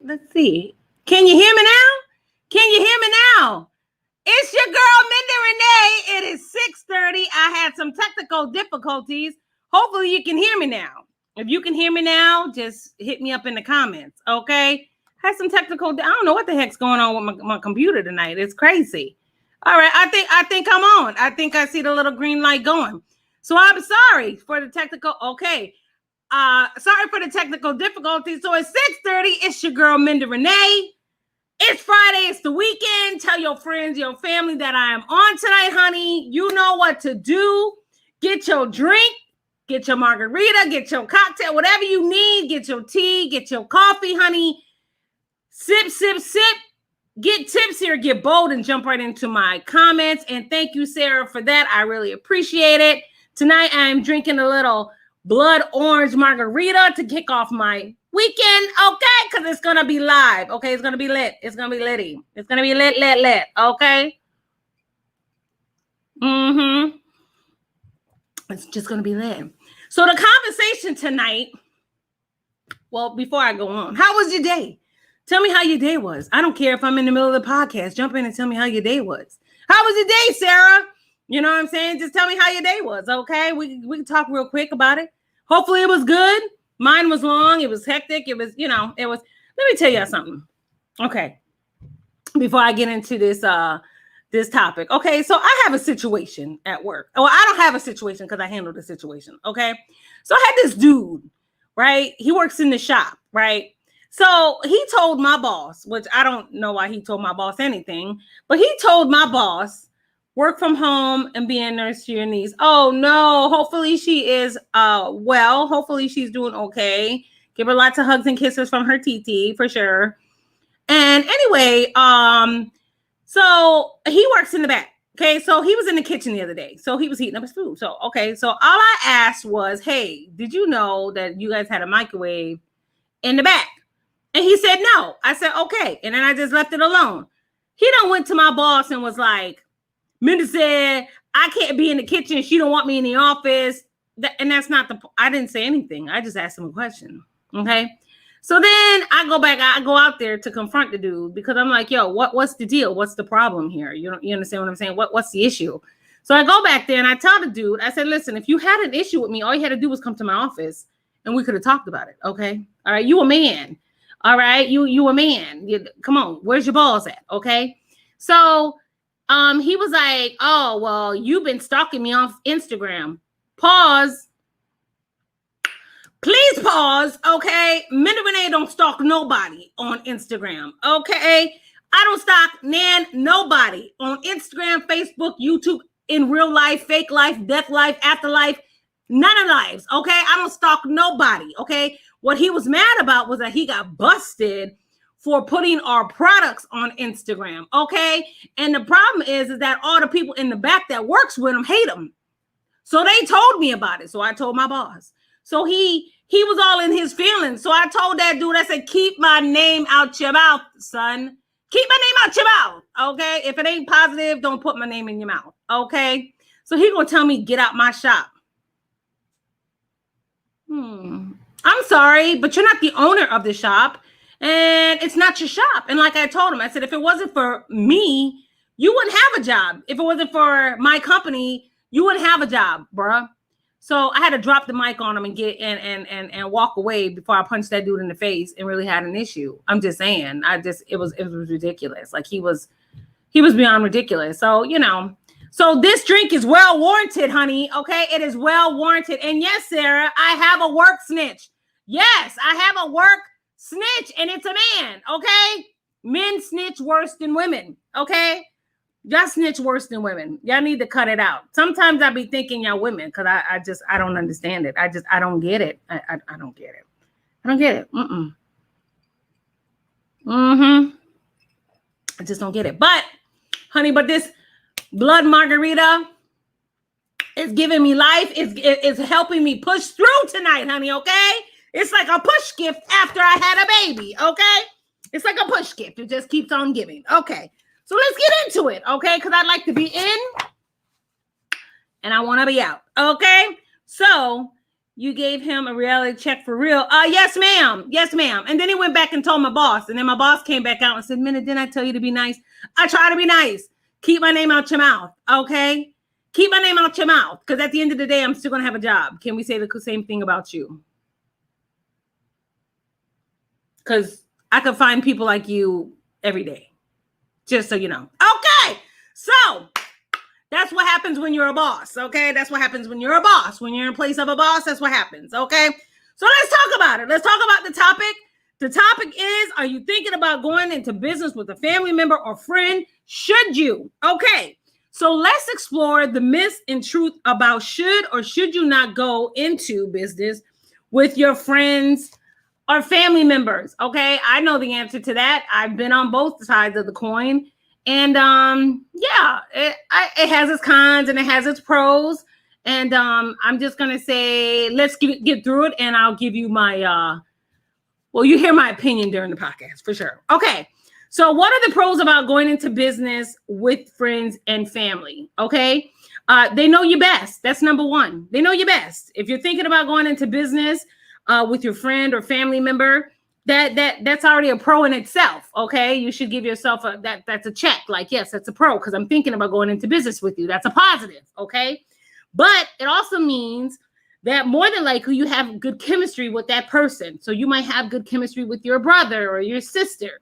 Let's see. Can you hear me now? Can you hear me now? It's your girl, Mindy Renee. It is 6:30. I had some technical difficulties. Hopefully you can hear me now. If you can hear me now, just hit me up in the comments, okay? Had some technical, I don't know what the heck's going on with my computer tonight. It's crazy. All right, I think I'm on. I think I see the little green light going. So I'm sorry for the technical, okay. Sorry for the technical difficulties. So it's 6:30. It's your girl, Mindy Renee. It's Friday. It's the weekend. Tell your friends, your family that I am on tonight, honey. You know what to do. Get your drink. Get your margarita. Get your cocktail. Whatever you need. Get your tea. Get your coffee, honey. Sip, sip, sip. Get tipsy or get bold and jump right into my comments. And thank you, Sarah, for that. I really appreciate it. Tonight, I'm drinking a little blood orange margarita to kick off my weekend, okay? Because it's going to be live, okay? It's going to be lit. It's going to be litty. It's going to be lit, okay? It's just going to be lit. So the conversation tonight, well, before I go on, how was your day? Tell me how your day was. I don't care if I'm in the middle of the podcast. Jump in and tell me how your day was. How was your day, Sarah? You know what I'm saying? Just tell me how your day was, okay? We can talk real quick about it. Hopefully it was good. Mine was long. It was hectic. It was, let me tell you something. Okay. Before I get into this topic. Okay. So I have a situation at work. Well, I don't have a situation because I handled the situation. Okay. So I had this dude, right? He works in the shop, right? So he told my boss, which I don't know why he told my boss anything, but he told my boss, work from home and be a nurse to your niece. Oh no, hopefully she is well. Hopefully she's doing okay. Give her lots of hugs and kisses from her TT for sure. And anyway, so he works in the back. Okay, so he was in the kitchen the other day. So he was heating up his food. So okay, so all I asked was, hey, did you know that you guys had a microwave in the back? And he said no. I said okay, and then I just left it alone. He done went to my boss and was like, Mindy said, I can't be in the kitchen. She don't want me in the office. And that's not I didn't say anything. I just asked him a question. Okay. So then I go out there to confront the dude because I'm like, yo, what's the deal? What's the problem here? You understand what I'm saying? What's the issue? So I go back there and I tell the dude, I said, listen, if you had an issue with me, all you had to do was come to my office and we could have talked about it. Okay. All right. You a man. All right. You a man. Come on. Where's your balls at? Okay. So he was like, oh, well, you've been stalking me on Instagram. Pause. Please pause, okay? Mindy Renee don't stalk nobody on Instagram, okay? I don't stalk nobody on Instagram, Facebook, YouTube, in real life, fake life, death life, afterlife, none of lives, okay? I don't stalk nobody, okay? What he was mad about was that he got busted for putting our products on Instagram, okay? And the problem is that all the people in the back that works with him hate him. So they told me about it. So I told my boss. So he was all in his feelings. So I told that dude, I said, keep my name out your mouth, son. Keep my name out your mouth, okay? If it ain't positive, don't put my name in your mouth, okay? So he gonna tell me, get out my shop. I'm sorry, but you're not the owner of the shop. And it's not your shop. And like I told him, I said, if it wasn't for me, you wouldn't have a job. If it wasn't for my company, you wouldn't have a job, bruh. So I had to drop the mic on him and get in and walk away before I punched that dude in the face and really had an issue. I'm just saying, it was ridiculous. Like he was beyond ridiculous. So, so this drink is well warranted, honey. Okay. It is well warranted. And yes, Sarah, I have a work snitch. Yes, I have a work snitch and it's a man. Okay. Men snitch worse than women. Okay. Y'all snitch worse than women. Y'all need to cut it out. Sometimes I be thinking y'all women because I don't understand it. I don't get it. I don't get it. I don't get it. I just don't get it. But, honey, this blood margarita is giving me life. It's helping me push through tonight, honey, okay? It's like a push gift after I had a baby, okay? It's like a push gift. It just keeps on giving. Okay. So let's get into it, okay? Because I'd like to be in and I want to be out, okay? So You gave him a reality check for real. Yes, ma'am. Yes, ma'am. And then he went back and told my boss. And then my boss came back out and said, Minna, didn't I tell you to be nice? I try to be nice. Keep my name out your mouth. Okay? Keep my name out your mouth. Because at the end of the day, I'm still going to have a job. Can we say the same thing about you? Because I could find people like you every day. Just so you know. Okay. So that's what happens when you're a boss, okay? That's what happens when you're a boss. When you're in place of a boss, that's what happens, okay? So let's talk about it. Let's talk about the topic. The topic is, are you thinking about going into business with a family member or friend? Should you? Okay, so let's explore the myths and truth about should or should you not go into business with your friends or family members, okay? I know the answer to that. I've been on both sides of the coin. And yeah, it has its cons and it has its pros. And I'm just gonna say, let's get through it, and I'll give you my well, you hear my opinion during the podcast for sure. Okay, so what are the pros about going into business with friends and family? Okay, they know you best. That's number one. They know you best. If you're thinking about going into business with your friend or family member, that's already a pro in itself. Okay, you should give yourself that's a check. Like, yes, that's a pro because I'm thinking about going into business with you. That's a positive. Okay, but it also means that more than likely you have good chemistry with that person. So you might have good chemistry with your brother or your sister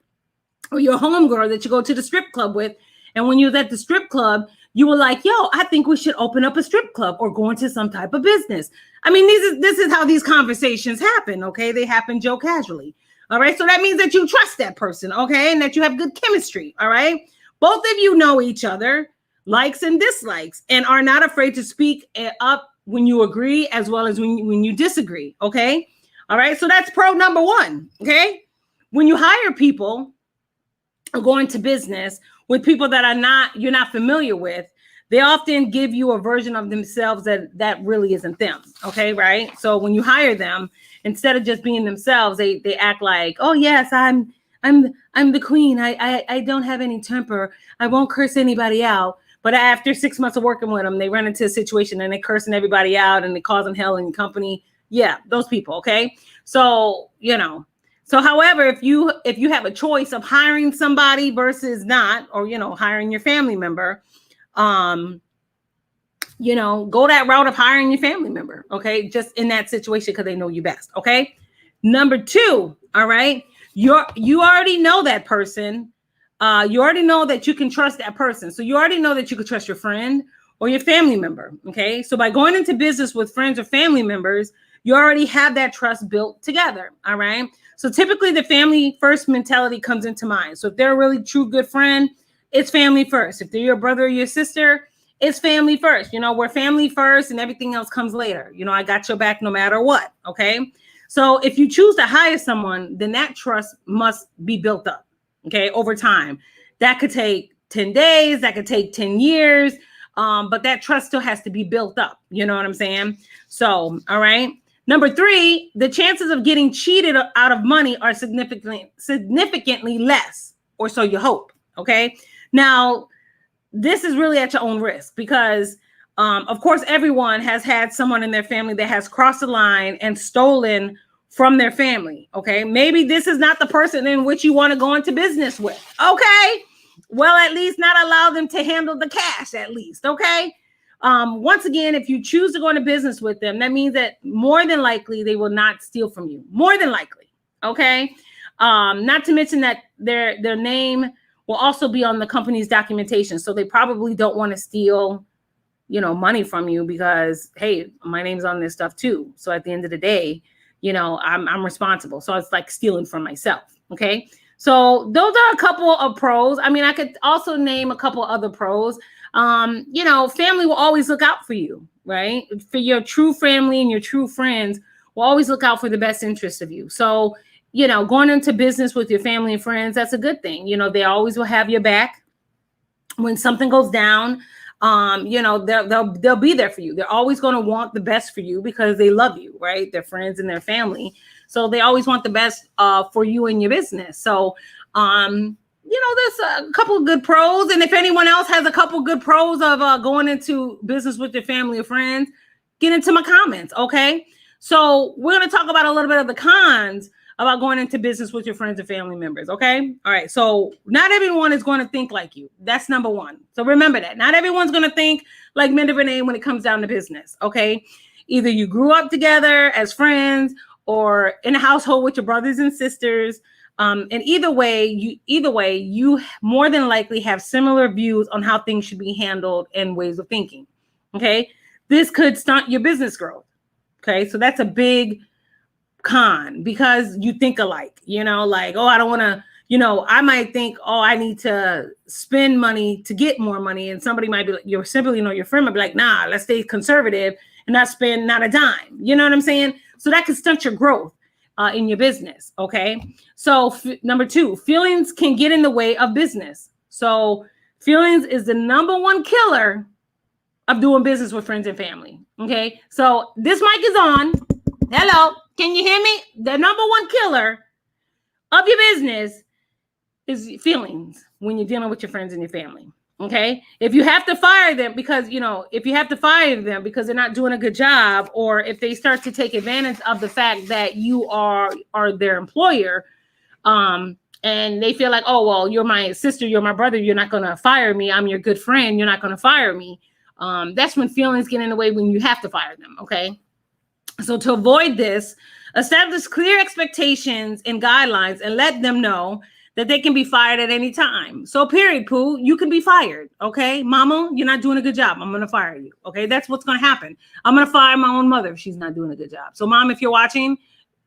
or your homegirl that you go to the strip club with. And when you're at the strip club, you were like, yo, I think we should open up a strip club or go into some type of business. I mean, this is how these conversations happen. Okay, they happen Joe casually. All right. So that means that you trust that person. Okay. And that you have good chemistry. All right. Both of you know each other, likes and dislikes, and are not afraid to speak up when you agree as well as when you disagree. Okay. All right. So that's pro number one. Okay. When you hire people or go into business with people that you're not familiar with, they often give you a version of themselves that really isn't them. Okay. Right. So when you hire them, instead of just being themselves, they act like, oh yes, I'm the queen. I don't have any temper. I won't curse anybody out. But after 6 months of working with them, they run into a situation and they're cursing everybody out and they causing hell in the company. Yeah, those people. Okay. So, however, if you have a choice of hiring somebody versus not, or, hiring your family member, go that route of hiring your family member. Okay. Just in that situation, because they know you best. Okay. Number two. All right. You already know that person. You already know that you can trust that person. So you already know that you can trust your friend or your family member. Okay. So by going into business with friends or family members, you already have that trust built together. All right. So typically the family first mentality comes into mind. So if they're a really true good friend, it's family first. If they're your brother or your sister, it's family first. We're family first and everything else comes later. I got your back no matter what. Okay. So if you choose to hire someone, then that trust must be built up. Okay. Over time. That could take 10 days. That could take 10 years. But that trust still has to be built up. You know what I'm saying? So, all right. Number three, the chances of getting cheated out of money are significantly less, or so you hope. Okay. Now, this is really at your own risk because, of course, everyone has had someone in their family that has crossed the line and stolen from their family. Okay. Maybe this is not the person in which you want to go into business with. Okay. Well, at least not allow them to handle the cash, at least. Okay. Once again, if you choose to go into business with them, that means that more than likely they will not steal from you. More than likely. Okay. Not to mention that their name will also be on the company's documentation. So they probably don't want to steal, money from you because, hey, my name's on this stuff too. So at the end of the day, I'm responsible. So it's like stealing from myself. Okay. So those are a couple of pros. I mean, I could also name a couple other pros. Family will always look out for you, right? For your true family and your true friends will always look out for the best interest of you. So, going into business with your family and friends, that's a good thing. They always will have your back when something goes down. They'll be there for you. They're always going to want the best for you because they love you, right? Their friends and their family. So they always want the best for you and your business. So, there's a couple of good pros. And if anyone else has a couple of good pros of going into business with their family or friends, get into my comments. Okay. So we're going to talk about a little bit of the cons about going into business with your friends and family members. Okay. All right. So not everyone is going to think like you. That's number one. So remember that not everyone's going to think like Minda Renee when it comes down to business. Okay. Either you grew up together as friends or in a household with your brothers and sisters. And either way, you more than likely have similar views on how things should be handled and ways of thinking. Okay. This could stunt your business growth. Okay. So that's a big con because you think alike, like, oh, I don't want to, I might think, oh, I need to spend money to get more money. And somebody might be like, your friend might be like, nah, let's stay conservative and not spend not a dime. You know what I'm saying? So that can stunt your growth in your business. Okay. So number two, feelings can get in the way of business. So feelings is the number one killer of doing business with friends and family. Okay. So this mic is on. Hello. Can you hear me? The number one killer of your business is feelings when you're dealing with your friends and your family. Okay. If you have to fire them because, they're not doing a good job, or if they start to take advantage of the fact that you are their employer, and they feel like, oh, well, you're my sister, you're my brother, you're not going to fire me. I'm your good friend. You're not going to fire me. That's when feelings get in the way when you have to fire them. Okay. So to avoid this, establish clear expectations and guidelines and let them know that they can be fired at any time. So period, Pooh, you can be fired. Okay. Mama, you're not doing a good job. I'm going to fire you. Okay. That's what's going to happen. I'm going to fire my own mother if she's not doing a good job. So mom, if you're watching,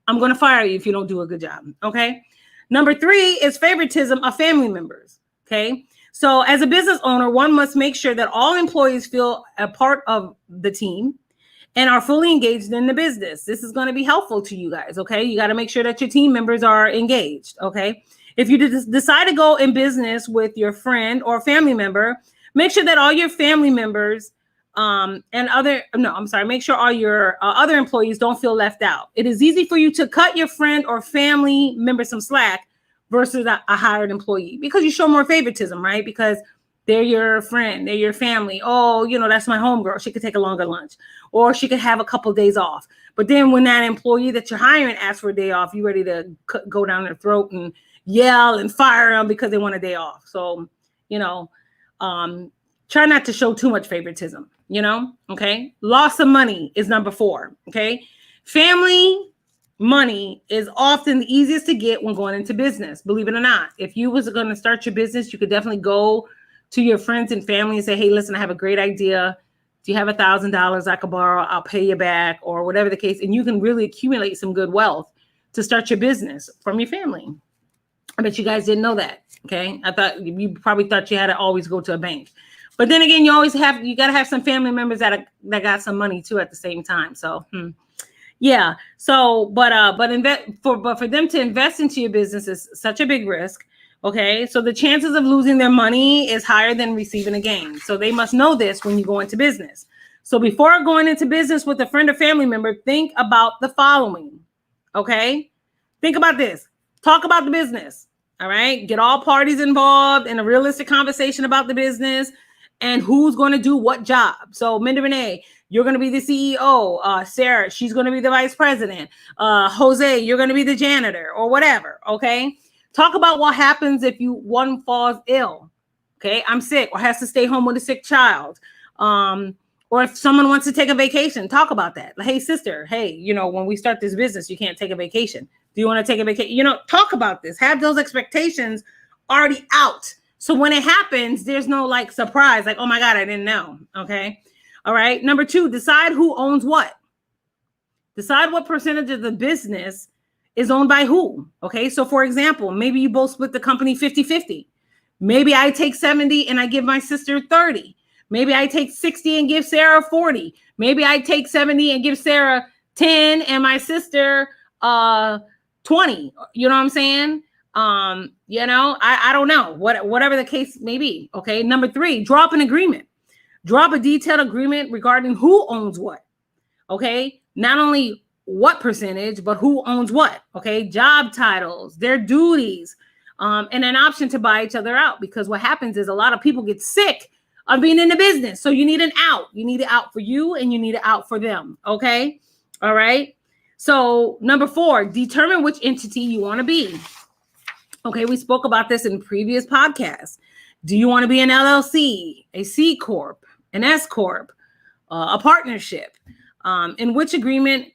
I'm going to fire you if you don't do a good job. Okay. Number three is favoritism of family members. Okay. So as a business owner, one must make sure that all employees feel a part of the team and are fully engaged in the business. This is going to be helpful to you guys, okay? You got to make sure that your team members are engaged, okay? If you decide to go in business with your friend or family member, make sure that all your family members make sure all your other employees don't feel left out. It is easy for you to cut your friend or family member some slack versus a hired employee because you show more favoritism, right? Because they're your friend, they're your family. Oh, that's my homegirl. She could take a longer lunch or she could have a couple of days off. But then when that employee that you're hiring asks for a day off, you're ready to go down their throat and yell and fire them because they want a day off. So, try not to show too much favoritism, okay? Loss of money is number 4, okay? Family money is often the easiest to get when going into business, believe it or not. If you was going to start your business, you could definitely go to your friends and family and say, hey, listen, I have a great idea. Do you have $1,000 I could borrow? I'll pay you back, or whatever the case. And you can really accumulate some good wealth to start your business from your family. I bet you guys didn't know that. Okay. You probably thought you had to always go to a bank, but then again, you got to have some family members that got some money too at the same time. So, yeah. So, but for them to invest into your business is such a big risk. Okay, so the chances of losing their money is higher than receiving a gain. So they must know this when you go into business. So before going into business with a friend or family member, think about the following. Okay, think about this. Talk about the business. All right, get all parties involved in a realistic conversation about the business and who's going to do what job. So Minda Renee, you're going to be the CEO. Sarah, she's going to be the vice president. Jose, you're going to be the janitor or whatever. Okay. Talk about what happens if one falls ill. Okay, I'm sick or has to stay home with a sick child. Or if someone wants to take a vacation, talk about that. Like, hey, sister, hey, when we start this business, you can't take a vacation. Do you want to take a vacation? Talk about this. Have those expectations already out. So when it happens, there's no surprise, like, oh my God, I didn't know. Okay. All right. Number 2, decide who owns what. Decide what percentage of the business is owned by who. Okay. So for example, maybe you both split the company 50-50. Maybe I take 70 and I give my sister 30. Maybe I take 60 and give Sarah 40. Maybe I take 70 and give Sarah 10 and my sister 20. You know what I'm saying? I don't know. Whatever the case may be. Okay. Number 3, draw up an agreement. Draw up a detailed agreement regarding who owns what. Okay. Not only what percentage, but who owns what. Okay. Job titles, their duties, and an option to buy each other out. Because what happens is a lot of people get sick of being in the business. So you need an out. You need it out for you and you need it out for them. Okay. All right. So number 4, determine which entity you want to be. Okay, we spoke about this in previous podcasts. Do you want to be an LLC, a C Corp, an S Corp, a partnership? In which agreement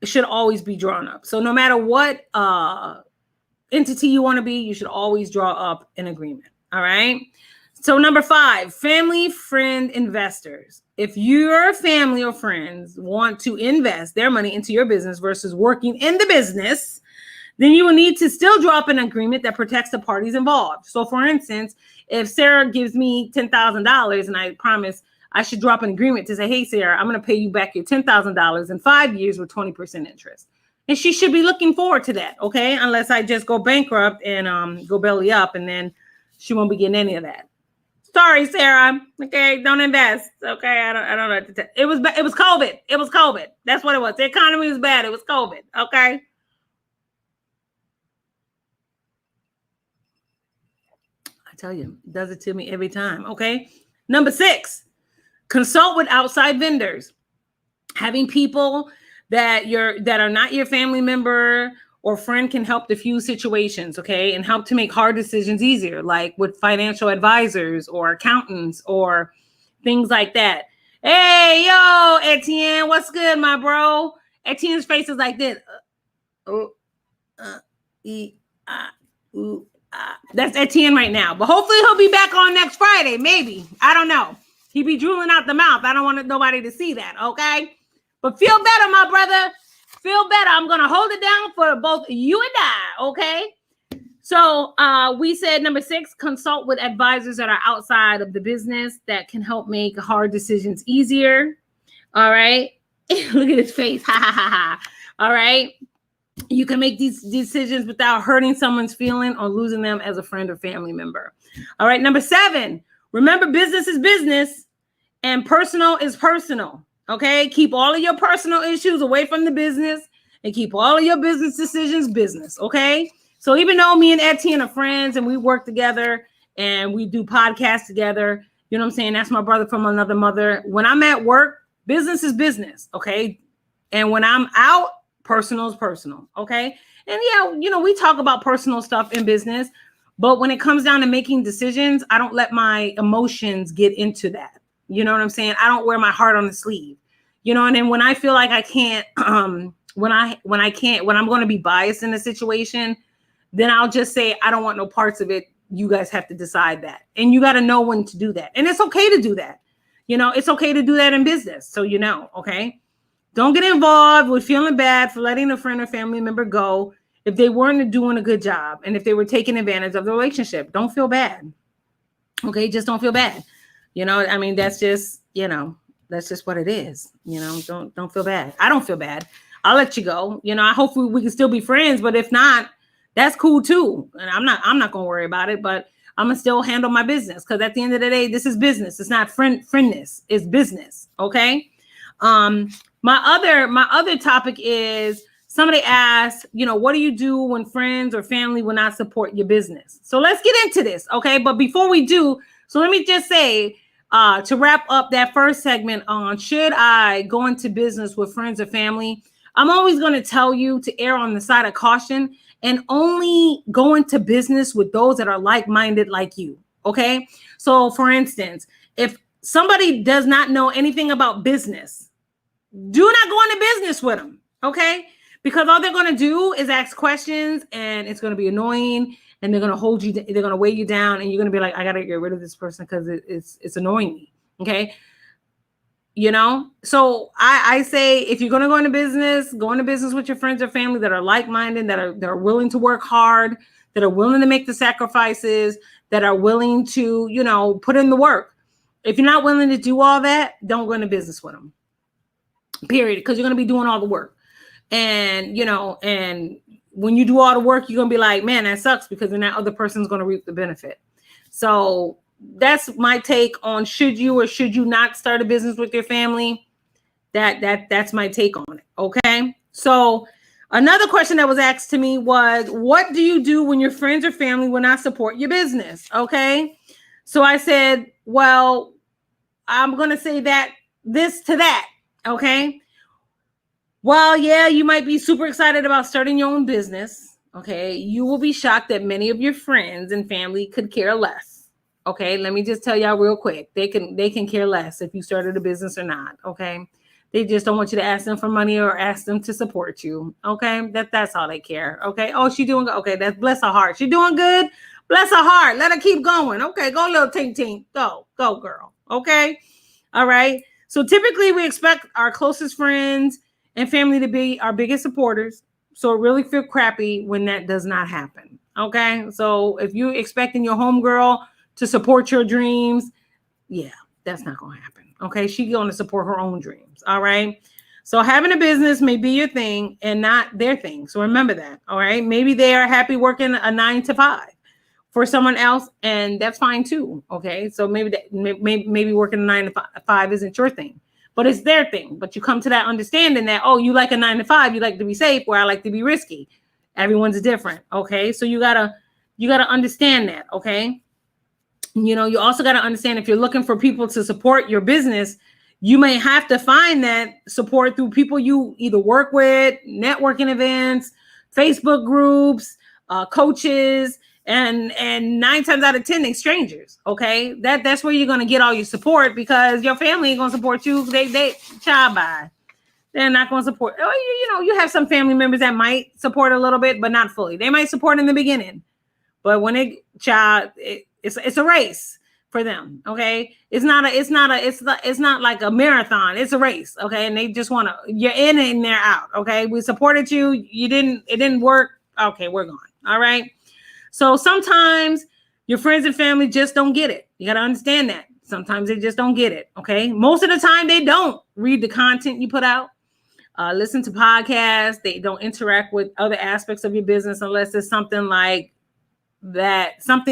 should always be drawn up. So no matter what entity you want to be, you should always draw up an agreement. All right. So number 5, family, friend, investors. If your family or friends want to invest their money into your business versus working in the business, then you will need to still draw up an agreement that protects the parties involved. So for instance, if Sarah gives me $10,000 and I promise I should drop an agreement to say, hey, Sarah, I'm going to pay you back your $10,000 in 5 years with 20% interest. And she should be looking forward to that. Okay. Unless I just go bankrupt and go belly up, and then she won't be getting any of that. Sorry, Sarah. Okay. Don't invest. Okay. I don't know what to tell. It was COVID. It was COVID. That's what it was. The economy was bad. It was COVID. Okay. I tell you, it does it to me every time. Okay. Number 6, consult with outside vendors. Having people that are not your family member or friend can help diffuse situations, okay, and help to make hard decisions easier, like with financial advisors or accountants or things like that. Hey, yo, Etienne, what's good, my bro? Etienne's face is like this. That's Etienne right now. But hopefully he'll be back on next Friday, maybe. I don't know. He be drooling out the mouth. I don't want nobody to see that, okay? But feel better, my brother. Feel better. I'm going to hold it down for both you and I, okay? So we said number 6, consult with advisors that are outside of the business that can help make hard decisions easier. All right? Look at his face. Ha, ha, ha, ha. All right? You can make these decisions without hurting someone's feeling or losing them as a friend or family member. All right, number 7, remember business is business and personal is personal. Okay, keep all of your personal issues away from the business and keep all of your business decisions business. Okay, so even though me and Etienne are friends and we work together and we do podcasts together, you know what I'm saying? That's my brother from another mother. When I'm at work, business is business. Okay, and when I'm out, personal is personal. Okay, and yeah, you know, we talk about personal stuff in business, but when it comes down to making decisions, I don't let my emotions get into that. You know what I'm saying? I don't wear my heart on the sleeve, you know, and then when I feel like I can't, when I'm going to be biased in a situation, then I'll just say, I don't want no parts of it. You guys have to decide that. And you got to know when to do that. And it's okay to do that. You know, it's okay to do that in business. So, you know, okay. Don't get involved with feeling bad for letting a friend or family member go if they weren't doing a good job and if they were taking advantage of the relationship. Don't feel bad. Okay, just don't feel bad. You know, I mean, that's just, you know, that's just what it is. You know, don't feel bad. I don't feel bad. I'll let you go. You know, I hope we can still be friends, but if not, that's cool too. And I'm not going to worry about it, but I'm going to still handle my business because at the end of the day, this is business. It's not friendness. It's business. Okay. My other topic is somebody asked, you know, what do you do when friends or family will not support your business? So let's get into this. Okay. But before we do, so let me just say, to wrap up that first segment on should I go into business with friends or family, I'm always going to tell you to err on the side of caution and only go into business with those that are like-minded like you. Okay. So for instance, if somebody does not know anything about business, do not go into business with them. Okay. Because all they're going to do is ask questions and it's going to be annoying and they're going to hold you. They're going to weigh you down and you're going to be like, I got to get rid of this person because it's annoying me. Okay. You know, so I say, if you're going to go into business with your friends or family that are like-minded, that are willing to work hard, that are willing to make the sacrifices, that are willing to, you know, put in the work. If you're not willing to do all that, don't go into business with them. Period. Because you're going to be doing all the work. And, you know, and when you do all the work, you're going to be like, man, that sucks because then that other person's going to reap the benefit. So that's my take on should you or should you not start a business with your family. That's my take on it. Okay. So another question that was asked to me was, what do you do when your friends or family will not support your business? Okay. So I said, well, I'm going to say this to that. Okay. Well, yeah, you might be super excited about starting your own business. Okay. You will be shocked that many of your friends and family could care less. Okay. Let me just tell y'all real quick. They can care less if you started a business or not. Okay. They just don't want you to ask them for money or ask them to support you. Okay. That's all they care. Okay. Oh, she doing good. Okay. That's bless her heart. She doing good. Bless her heart. Let her keep going. Okay. Go, little tink tink. Go, girl. Okay. All right. So typically we expect our closest friends and family to be our biggest supporters. So it really feels crappy when that does not happen. Okay. So if you're expecting your homegirl to support your dreams, yeah, that's not going to happen. Okay. She's going to support her own dreams. All right. So having a business may be your thing and not their thing. So remember that. All right. Maybe they are happy working a 9 to 5 for someone else, and that's fine too. Okay. So maybe working a 9 to 5 isn't your thing, but it's their thing. But you come to that understanding that, oh, you like a 9 to 5, you like to be safe, where I like to be risky. Everyone's different. Okay. So you gotta understand that. Okay. You also got to understand, if you're looking for people to support your business, you may have to find that support through people you either work with, networking events, Facebook groups, coaches, and 9 times out of 10, they strangers. Okay. That's where you're going to get all your support, because your family ain't going to support you. They child by. They're not going to support. You have some family members that might support a little bit, but not fully. They might support in the beginning, but when it's a race for them. Okay. It's not like a marathon. It's a race. Okay. And they just want to, you're in and they're out. Okay. We supported you. It didn't work. Okay. We're gone. All right. So sometimes your friends and family just don't get it. You got to understand that. Sometimes they just don't get it. Okay. Most of the time they don't read the content you put out, listen to podcasts. They don't interact with other aspects of your business unless it's something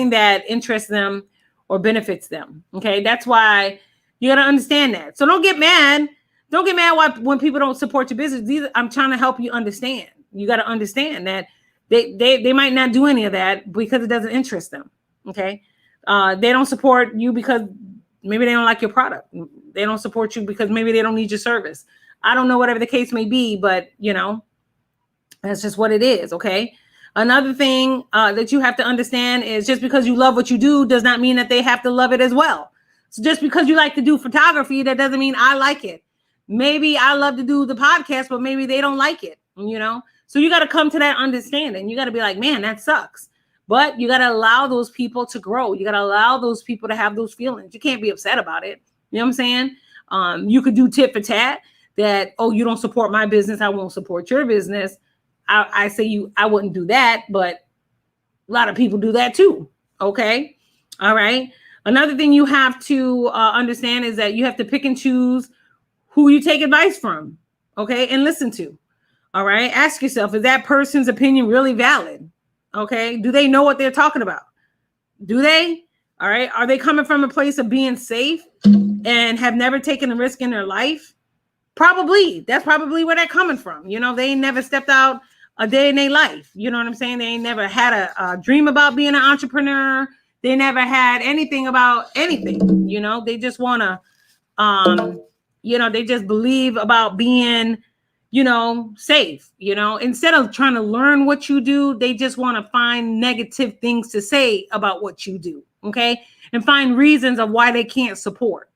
that interests them or benefits them. Okay. That's why you got to understand that. So don't get mad. Don't get mad when people don't support your business. I'm trying to help you understand. You got to understand that they might not do any of that because it doesn't interest them. Okay. They don't support you because maybe they don't like your product. They don't support you because maybe they don't need your service. I don't know, whatever the case may be, but that's just what it is. Okay. Another thing that you have to understand is, just because you love what you do does not mean that they have to love it as well. So just because you like to do photography, that doesn't mean I like it. Maybe I love to do the podcast, but maybe they don't like it, So you got to come to that understanding. You got to be like, man, that sucks. But you got to allow those people to grow. You got to allow those people to have those feelings. You can't be upset about it. You know what I'm saying? You could do tit for tat that, oh, you don't support my business, I won't support your business. I wouldn't do that, but a lot of people do that too. Okay. All right. Another thing you have to understand is that you have to pick and choose who you take advice from. Okay. And listen to. All right. Ask yourself, is that person's opinion really valid? Okay. Do they know what they're talking about? Do they? All right. Are they coming from a place of being safe and have never taken a risk in their life? Probably. That's probably where they're coming from. They ain't never stepped out a day in their life. You know what I'm saying? They ain't never had a dream about being an entrepreneur. They never had anything about anything. They just want to, they just believe about being, safe, instead of trying to learn what you do, they just want to find negative things to say about what you do. Okay. And find reasons of why they can't support.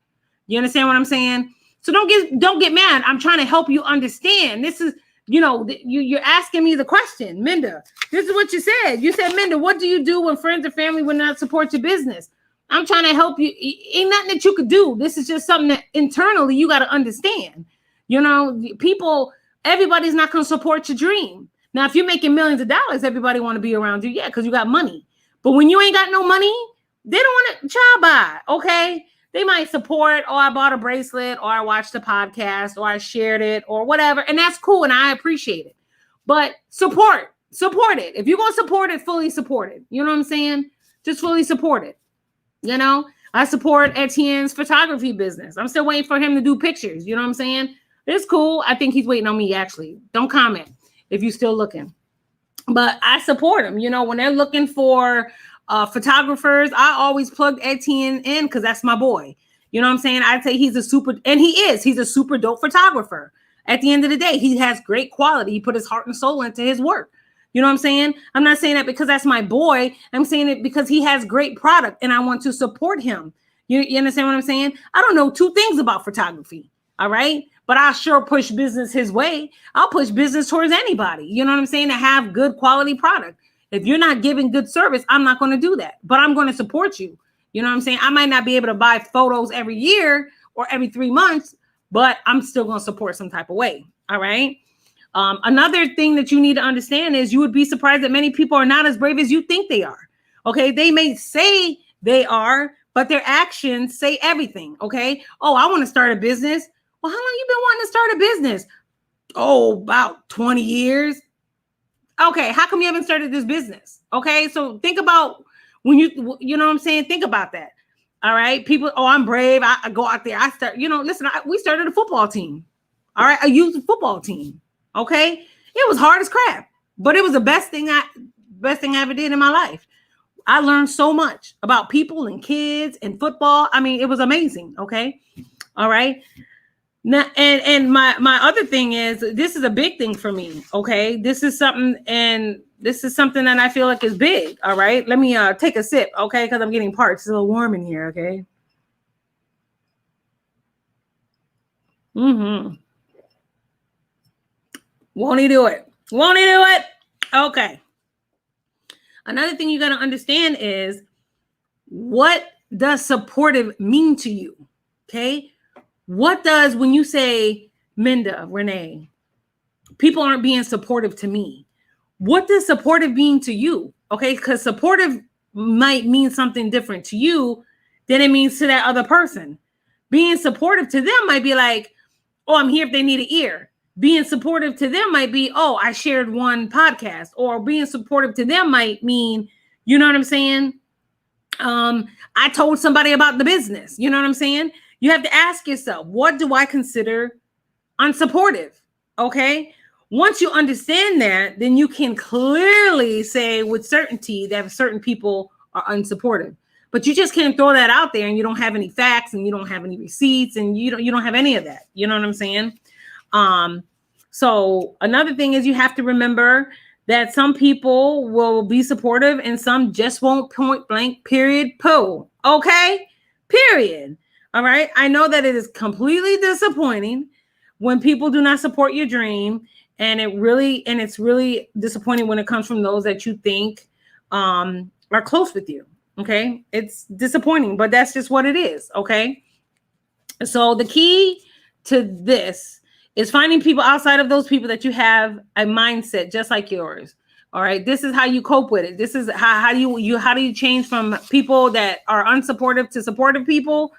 You understand what I'm saying? So don't get mad. I'm trying to help you understand. This is, you're asking me the question, Minda. This is what you said. You said, Minda, what do you do when friends and family would not support your business? I'm trying to help you. Ain't nothing that you could do. This is just something that internally you got to understand. Everybody's not going to support your dream. Now, if you're making millions of dollars, everybody want to be around you. Yeah, because you got money. But when you ain't got no money, they don't want to child buy. Okay. They might support, or I bought a bracelet, or I watched a podcast, or I shared it, or whatever. And that's cool. And I appreciate it. But support it. If you're going to support it, fully support it. You know what I'm saying? Just fully support it. I support Etienne's photography business. I'm still waiting for him to do pictures. You know what I'm saying? It's cool. I think he's waiting on me, actually. Don't comment if you're still looking. But I support him. When they're looking for photographers, I always plugged Etienne in because that's my boy. You know what I'm saying? I'd say he's a super dope photographer. At the end of the day, he has great quality. He put his heart and soul into his work. You know what I'm saying? I'm not saying that because that's my boy. I'm saying it because he has great product and I want to support him. You understand what I'm saying? I don't know 2 things about photography. All right. But I'll sure push business his way. I'll push business towards anybody. You know what I'm saying? To have good quality product. If you're not giving good service, I'm not going to do that. But I'm going to support you. You know what I'm saying? I might not be able to buy photos every year or every 3 months, but I'm still going to support some type of way. All right. Another thing that you need to understand is you would be surprised that many people are not as brave as you think they are. Okay. They may say they are, but their actions say everything. Okay. Oh, I want to start a business. Well, how long you been wanting to start a business? Oh, about 20 years. Okay. How come you haven't started this business? Okay. So think about when you know what I'm saying? Think about that. All right. People, oh, I'm brave. I go out there. I start, listen, we started a football team. All right. A youth football team. Okay. It was hard as crap, but it was the best thing I ever did in my life. I learned so much about people and kids and football. I mean, it was amazing. Okay. All right. Now, and my other thing is, this is a big thing for me. Okay. This is something that I feel like is big. All right. Let me take a sip. Okay. Cause I'm getting parched. It's a little warm in here. Okay. Won't he do it? Won't he do it? Okay. Another thing you got to understand is, what does supportive mean to you? Okay. What does, when you say, Minda, Renee, people aren't being supportive to me, what does supportive mean to you? Okay. Because supportive might mean something different to you than it means to that other person. Being supportive to them might be like, oh, I'm here if they need an ear. Being supportive to them might be, oh, I shared one podcast. Or being supportive to them might mean, you know what I'm saying? I told somebody about the business. You know what I'm saying? You have to ask yourself, what do I consider unsupportive? Okay. Once you understand that, then you can clearly say with certainty that certain people are unsupportive. But you just can't throw that out there and you don't have any facts and you don't have any receipts and you don't have any of that. You know what I'm saying? So another thing is, you have to remember that some people will be supportive and some just won't, point blank, period, poo. Okay. Period. All right. I know that it is completely disappointing when people do not support your dream. And it's really disappointing when it comes from those that you think, are close with you. Okay. It's disappointing, but that's just what it is. Okay. So the key to this is finding people outside of those people that you have a mindset just like yours. All right. This is how you cope with it. This is how do you change from people that are unsupportive to supportive people?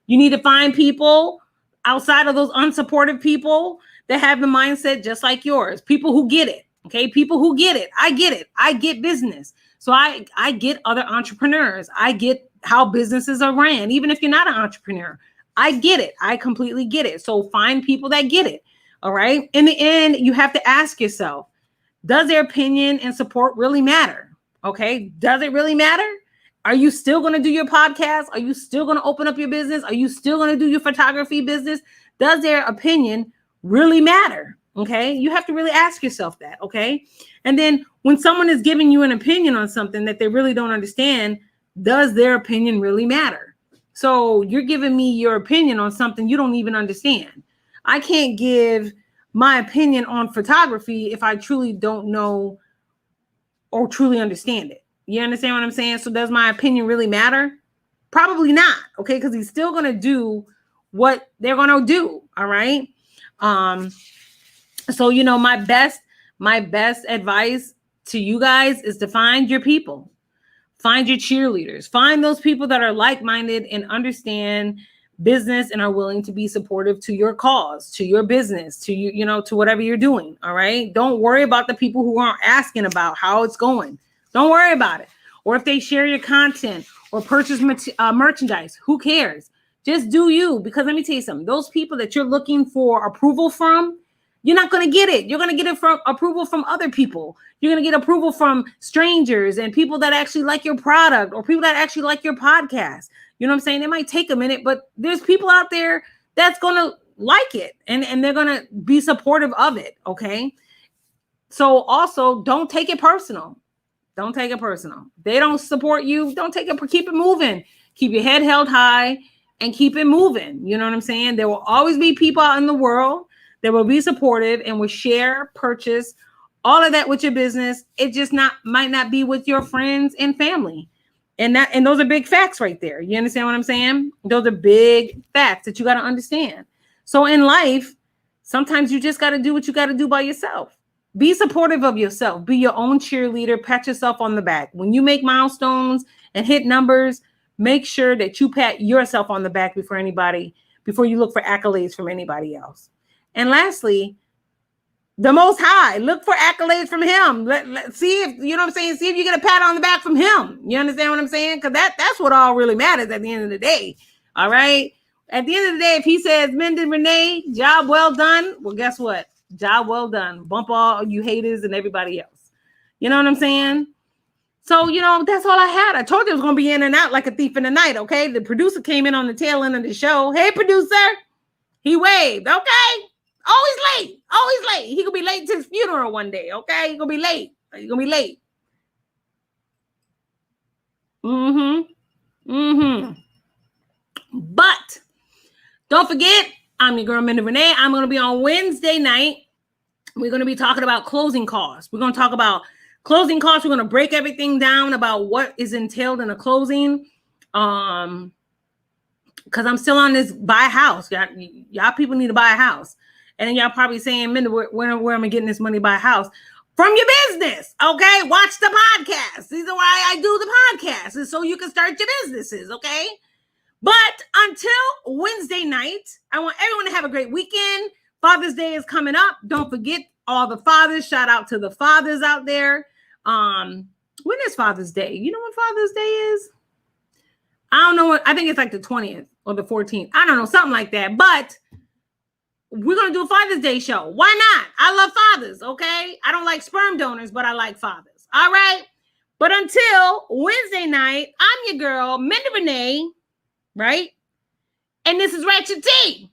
You need to find people outside of those unsupportive people that have the mindset just like yours. People who get it. Okay. People who get it. I get it. I get business. So I get other entrepreneurs. I get how businesses are ran. Even if you're not an entrepreneur, I get it. I completely get it. So find people that get it. All right. In the end, you have to ask yourself, does their opinion and support really matter? Okay. Does it really matter? Are you still going to do your podcast? Are you still going to open up your business? Are you still going to do your photography business? Does their opinion really matter? Okay. You have to really ask yourself that. Okay. And then when someone is giving you an opinion on something that they really don't understand, does their opinion really matter? So you're giving me your opinion on something you don't even understand. I can't give my opinion on photography if I truly don't know or truly understand it. You understand what I'm saying? So does my opinion really matter? Probably not. Okay. Because he's still going to do what they're going to do. All right. So, my best advice to you guys is to find your people, find your cheerleaders, find those people that are like-minded and understand business and are willing to be supportive to your cause, to your business, to you, to whatever you're doing. All right. Don't worry about the people who aren't asking about how it's going. Don't worry about it. Or if they share your content or purchase merchandise, who cares? Just do you. Because let me tell you something, those people that you're looking for approval from, you're not going to get it. You're going to get it from approval from other people. You're going to get approval from strangers and people that actually like your product or people that actually like your podcast. You know what I'm saying? It might take a minute, but there's people out there that's going to like it and they're going to be supportive of it. Okay. So also don't take it personal. Don't take it personal. They don't support you. Don't take it. Keep it moving. Keep your head held high and keep it moving. You know what I'm saying? There will always be people out in the world that will be supportive and will share, purchase, all of that with your business. It just might not be with your friends and family. And those are big facts right there. You understand what I'm saying? Those are big facts that you got to understand. So in life, sometimes you just got to do what you got to do by yourself. Be supportive of yourself. Be your own cheerleader. Pat yourself on the back. When you make milestones and hit numbers, make sure that you pat yourself on the back before you look for accolades from anybody else. And lastly, the Most High, look for accolades from him. Let's see if, you know what I'm saying? See if you get a pat on the back from him. You understand what I'm saying? Because that's what all really matters at the end of the day. All right. At the end of the day, if he says, Mendon Renee, job well done. Well, guess what? Job well done. Bump all you haters and everybody else. You know what I'm saying? So, that's all I had. I told you it was going to be in and out like a thief in the night. Okay. The producer came in on the tail end of the show. Hey, producer. He waved. Okay. Always late. He could be late to his funeral one day. Okay. He's going to be late. But don't forget, I'm your girl, Mendon Renee. I'm going to be on Wednesday night. We're going to be talking about closing costs. We're going to talk about closing costs. We're going to break everything down about what is entailed in a closing. Because I'm still on this buy a house. Y'all people need to buy a house. And then y'all probably saying, Mendon, where am I getting this money to buy a house? From your business. Okay. Watch the podcast. These are why I do the podcast. Is so you can start your businesses. Okay. But until Wednesday night, I want everyone to have a great weekend. Father's Day is coming up. Don't forget all the fathers. Shout out to the fathers out there. When is Father's Day? You know what Father's Day is? I don't know. I think it's like the 20th or the 14th. I don't know. Something like that. But we're going to do a Father's Day show. Why not? I love fathers. Okay. I don't like sperm donors, but I like fathers. All right. But until Wednesday night, I'm your girl, Mendon Renee. Right? And this is Ratchet T.